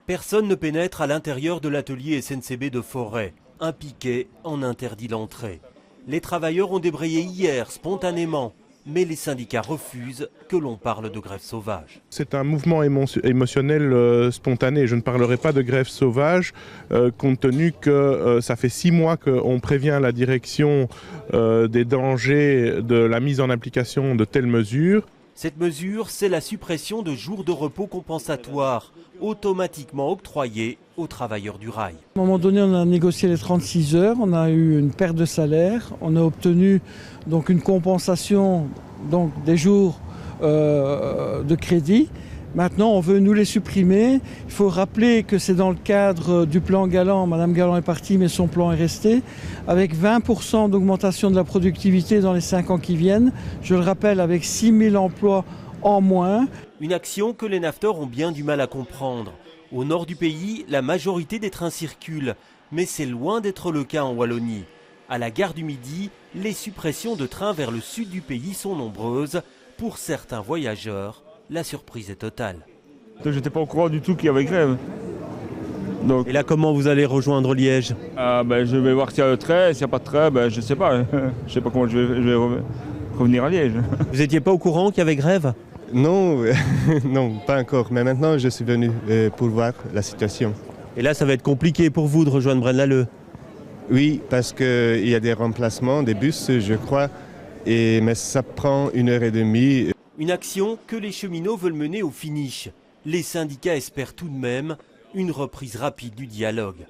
Personne ne pénètre à l'intérieur de l'atelier SNCB de Forêt. Un piquet en interdit l'entrée. Les travailleurs ont débrayé hier spontanément, mais les syndicats refusent que l'on parle de grève sauvage. C'est un mouvement émotionnel spontané. Je ne parlerai pas de grève sauvage, compte tenu que ça fait 6 mois qu'on prévient la direction des dangers de la mise en application de telles mesures. Cette mesure, c'est la suppression de jours de repos compensatoires, automatiquement octroyés aux travailleurs du rail. À un moment donné, on a négocié les 36 heures, on a eu une perte de salaire, on a obtenu donc une compensation donc, des jours de crédit. Maintenant, on veut nous les supprimer. Il faut rappeler que c'est dans le cadre du plan Galland. Madame Galland est partie, mais son plan est resté. Avec 20% d'augmentation de la productivité dans les 5 ans qui viennent. Je le rappelle, avec 6 000 emplois en moins. Une action que les nafteurs ont bien du mal à comprendre. Au nord du pays, la majorité des trains circulent. Mais c'est loin d'être le cas en Wallonie. À la gare du Midi, les suppressions de trains vers le sud du pays sont nombreuses. Pour certains voyageurs, la surprise est totale. Je n'étais pas au courant du tout qu'il y avait grève. Donc, et là, comment vous allez rejoindre Liège? Je vais voir s'il y a le train. S'il n'y a pas de train, je ne sais pas. Je ne sais pas comment je vais revenir à Liège. Vous n'étiez pas au courant qu'il y avait grève? Non, non, pas encore. Mais maintenant, je suis venu pour voir la situation. Et là, ça va être compliqué pour vous de rejoindre Braine-l'Alleud? Oui, parce qu'il y a des remplacements, des bus, je crois. Mais ça prend 1h30. Une action que les cheminots veulent mener au finish. Les syndicats espèrent tout de même une reprise rapide du dialogue.